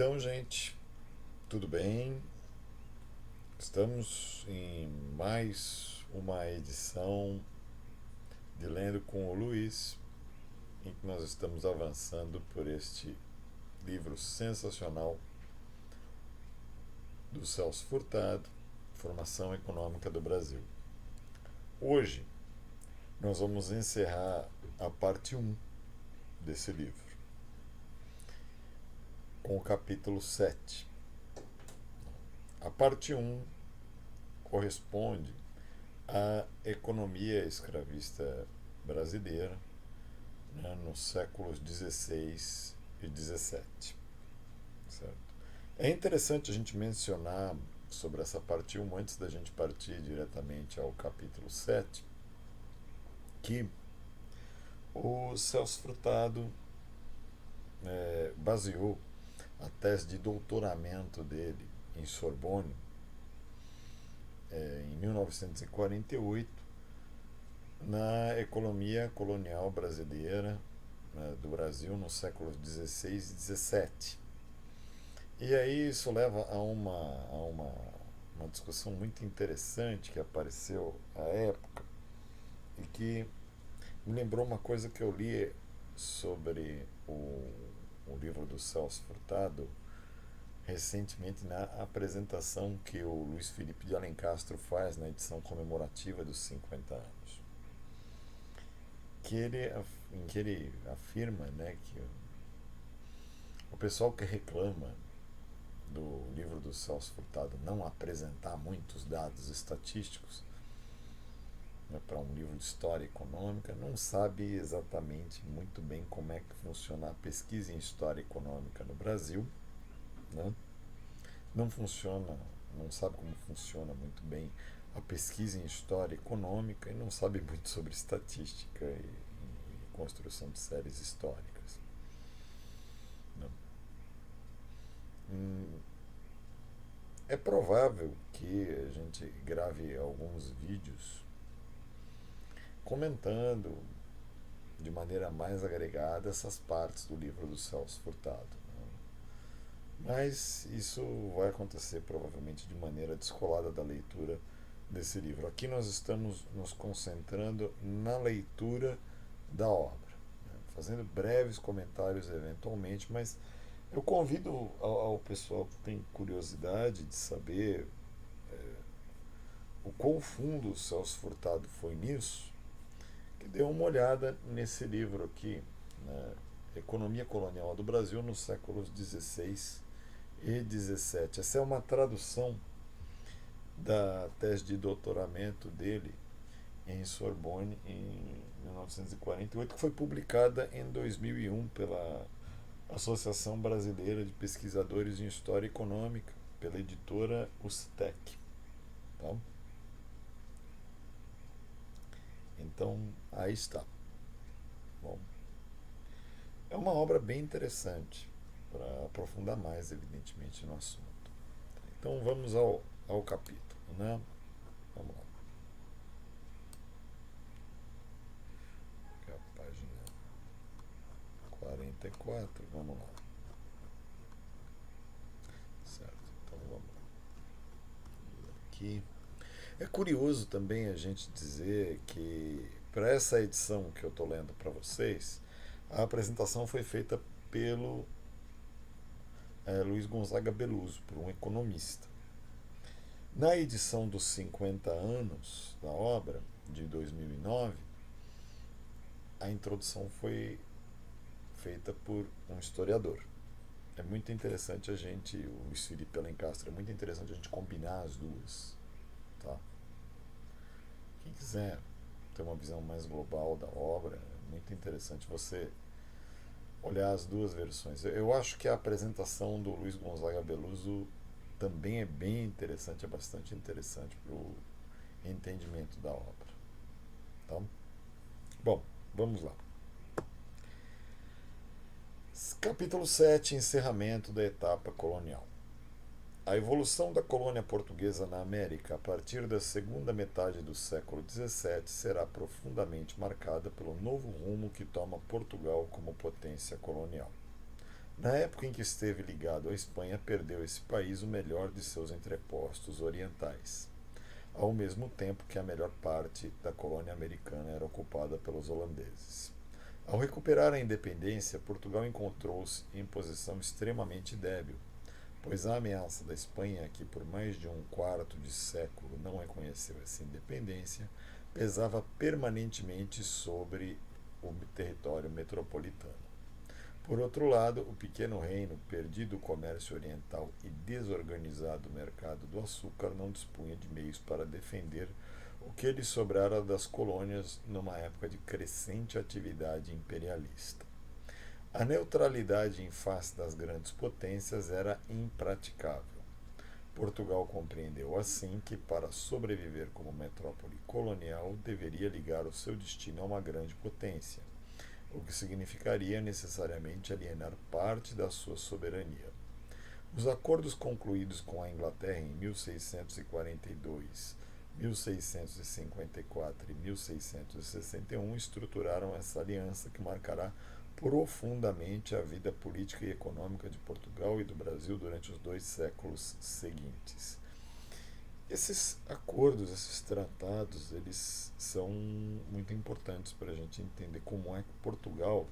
Então, gente, tudo bem? Estamos em mais uma edição de Lendo com o Luiz, em que nós estamos avançando por este livro sensacional do Celso Furtado, Formação Econômica do Brasil. Hoje, nós vamos encerrar a parte um desse livro, com o capítulo 7. A parte um corresponde à economia escravista brasileira, né, nos séculos XVI e XVII. Certo? É interessante a gente mencionar sobre essa parte 1, antes da gente partir diretamente ao capítulo 7, que o Celso Furtado baseou a tese de doutoramento dele em Sorbonne, em 1948, na economia colonial brasileira, né, do Brasil nos séculos XVI e XVII. E aí isso leva a uma discussão muito interessante que apareceu à época e que me lembrou uma coisa que eu li sobre o livro do Celso Furtado recentemente na apresentação que o Luiz Felipe de Alencastro faz na edição comemorativa dos 50 anos. Em que ele afirma, né, que o pessoal que reclama do livro do Celso Furtado não apresentar muitos dados estatísticos, né, para um livro de história econômica, não sabe exatamente muito bem como é que funciona a pesquisa em história econômica no Brasil, né? Não funciona, não sabe como funciona muito bem a pesquisa em história econômica e não sabe muito sobre estatística e construção de séries históricas, né? Hum, É provável que a gente grave alguns vídeos comentando de maneira mais agregada essas partes do livro do Celso Furtado, né? Mas isso vai acontecer provavelmente de maneira descolada da leitura desse livro. Aqui nós estamos nos concentrando na leitura da obra, né, fazendo breves comentários eventualmente, mas eu convido ao pessoal que tem curiosidade de saber o quão fundo o Celso Furtado foi nisso, que dê uma olhada nesse livro aqui, né, Economia Colonial do Brasil nos séculos XVI e XVII. Essa é uma tradução da tese de doutoramento dele em Sorbonne em 1948, que foi publicada em 2001 pela Associação Brasileira de Pesquisadores em História Econômica, pela editora USTEC. Tá? Então, aí está. Bom, é uma obra bem interessante para aprofundar mais, evidentemente, no assunto. Então, vamos ao capítulo, né? Vamos lá. Que é a página 44. Vamos lá. Certo. Então, vamos aqui. É curioso também a gente dizer que, para essa edição que eu estou lendo para vocês, a apresentação foi feita pelo Luiz Gonzaga Beluso, por um economista. Na edição dos 50 anos da obra, de 2009, a introdução foi feita por um historiador. É muito interessante a gente, o Luiz Felipe Alencastro, é muito interessante a gente combinar as duas. Tá? Quem quiser ter uma visão mais global da obra, é muito interessante você olhar as duas versões. Eu acho que a apresentação do Luiz Gonzaga Beluso também é bem interessante, é bastante interessante para o entendimento da obra. Tá? Bom, vamos lá. Capítulo 7, encerramento da etapa colonial. A evolução da colônia portuguesa na América a partir da segunda metade do século XVII será profundamente marcada pelo novo rumo que toma Portugal como potência colonial. Na época em que esteve ligado à Espanha, perdeu esse país o melhor de seus entrepostos orientais, ao mesmo tempo que a melhor parte da colônia americana era ocupada pelos holandeses. Ao recuperar a independência, Portugal encontrou-se em posição extremamente débil, pois a ameaça da Espanha, que por mais de um quarto de século não reconheceu essa independência, pesava permanentemente sobre o território metropolitano. Por outro lado, o pequeno reino, perdido o comércio oriental e desorganizado o mercado do açúcar, não dispunha de meios para defender o que lhe sobrara das colônias numa época de crescente atividade imperialista. A neutralidade em face das grandes potências era impraticável. Portugal compreendeu assim que, para sobreviver como metrópole colonial, deveria ligar o seu destino a uma grande potência, o que significaria necessariamente alienar parte da sua soberania. Os acordos concluídos com a Inglaterra em 1642, 1654 e 1661 estruturaram essa aliança que marcará profundamente a vida política e econômica de Portugal e do Brasil durante os 2 séculos seguintes. Esses acordos, esses tratados, eles são muito importantes para a gente entender como é que Portugal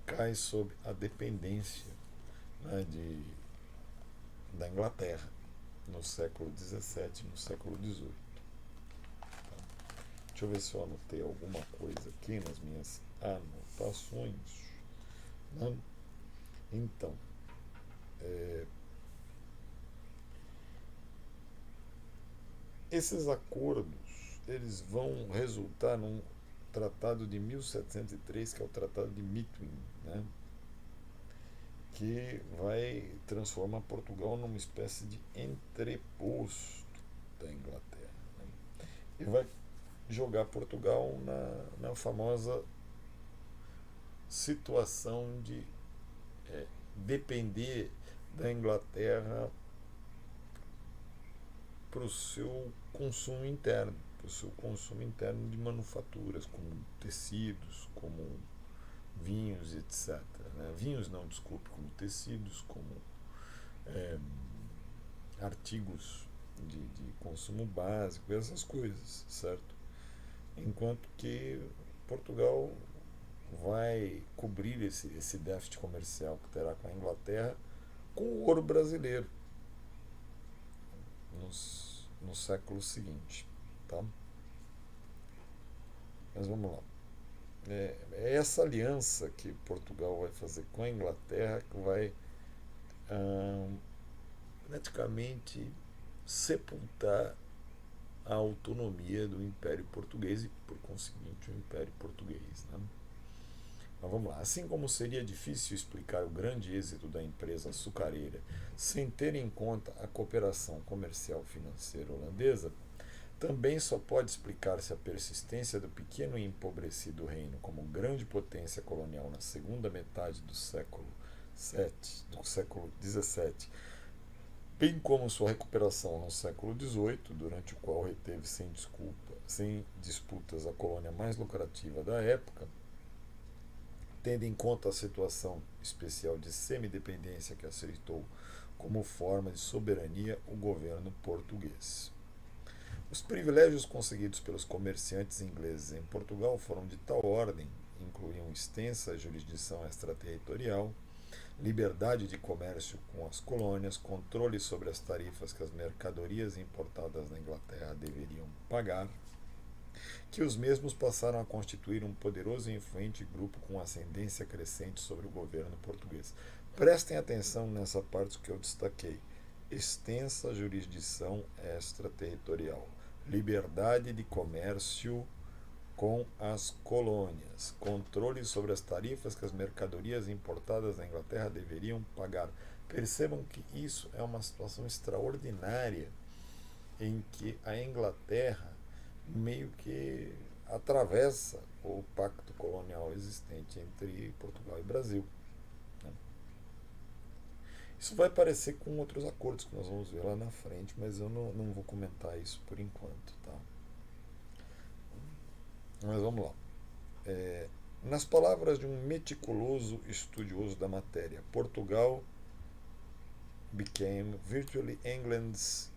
cai sob a dependência, né, da Inglaterra no século XVII e no século XVIII. Deixa eu ver se eu anotei alguma coisa aqui nas minhas anotações. Né? Então, esses acordos eles vão resultar num tratado de 1703, que é o Tratado de Mitwin, né? Que vai transformar Portugal numa espécie de entreposto da Inglaterra, né? E vai jogar Portugal na famosa situação de depender da Inglaterra para o seu consumo interno, para o seu consumo interno de manufaturas, como tecidos, como vinhos, etc. Né? Vinhos não, desculpe, como tecidos, como é, artigos de consumo básico, essas coisas, certo? Enquanto que Portugal vai cobrir esse déficit comercial que terá com a Inglaterra com o ouro brasileiro no século seguinte. Tá? Mas vamos lá. É essa aliança que Portugal vai fazer com a Inglaterra que vai praticamente sepultar a autonomia do Império Português e, por conseguinte, o Império Português. Né? Mas vamos lá. Assim como seria difícil explicar o grande êxito da empresa açucareira sem ter em conta a cooperação comercial financeira holandesa, também só pode explicar-se a persistência do pequeno e empobrecido reino como grande potência colonial na segunda metade do século XVII, bem como sua recuperação no século XVIII, durante o qual reteve sem disputas a colônia mais lucrativa da época, tendo em conta a situação especial de semidependência que aceitou como forma de soberania o governo português. Os privilégios conseguidos pelos comerciantes ingleses em Portugal foram de tal ordem, incluíam extensa jurisdição extraterritorial, liberdade de comércio com as colônias, controle sobre as tarifas que as mercadorias importadas da Inglaterra deveriam pagar, que os mesmos passaram a constituir um poderoso e influente grupo com ascendência crescente sobre o governo português. Prestem atenção nessa parte que eu destaquei. Extensa jurisdição extraterritorial, liberdade de comércio com as colônias, controle sobre as tarifas que as mercadorias importadas da Inglaterra deveriam pagar. Percebam que isso é uma situação extraordinária em que a Inglaterra meio que atravessa o pacto colonial existente entre Portugal e Brasil. Isso vai aparecer com outros acordos que nós vamos ver lá na frente, mas eu não vou comentar isso por enquanto. Tá? Mas vamos lá. Nas palavras de um meticuloso estudioso da matéria, Portugal became virtually England's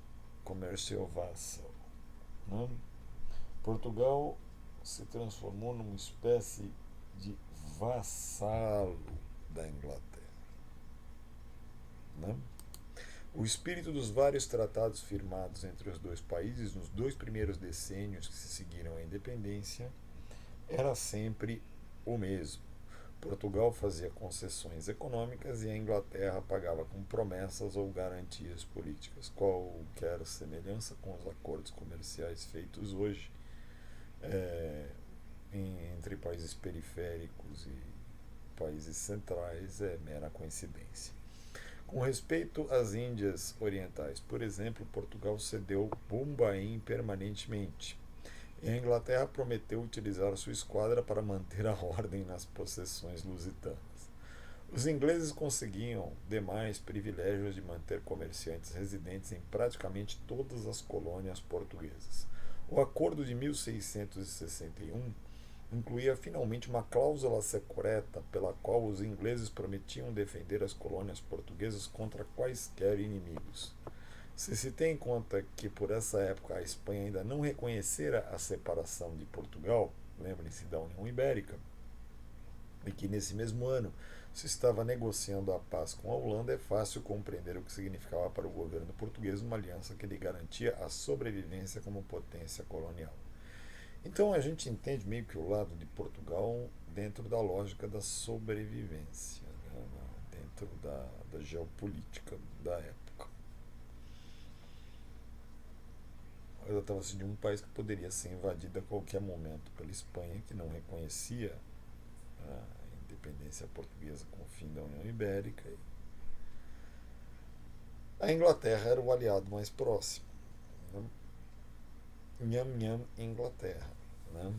commercial vassal. Né? Portugal se transformou numa espécie de vassalo da Inglaterra. Né? O espírito dos vários tratados firmados entre os dois países nos dois primeiros decênios que se seguiram à independência era sempre o mesmo. Portugal fazia concessões econômicas e a Inglaterra pagava com promessas ou garantias políticas. Qualquer semelhança com os acordos comerciais feitos hoje entre países periféricos e países centrais é mera coincidência. Com respeito às Índias Orientais, por exemplo, Portugal cedeu Bombaim permanentemente. E a Inglaterra prometeu utilizar sua esquadra para manter a ordem nas possessões lusitanas. Os ingleses conseguiam demais privilégios de manter comerciantes residentes em praticamente todas as colônias portuguesas. O Acordo de 1661 incluía finalmente uma cláusula secreta pela qual os ingleses prometiam defender as colônias portuguesas contra quaisquer inimigos. Se tem em conta que por essa época a Espanha ainda não reconhecera a separação de Portugal, lembrem-se da União Ibérica, e que nesse mesmo ano se estava negociando a paz com a Holanda, é fácil compreender o que significava para o governo português uma aliança que lhe garantia a sobrevivência como potência colonial. Então a gente entende meio que o lado de Portugal dentro da lógica da sobrevivência, né? Dentro da geopolítica da época. Ela estava-se de um país que poderia ser invadido a qualquer momento pela Espanha, que não reconhecia a independência portuguesa com o fim da União Ibérica. A Inglaterra era o aliado mais próximo. Né? Nham, nham, Inglaterra. Né?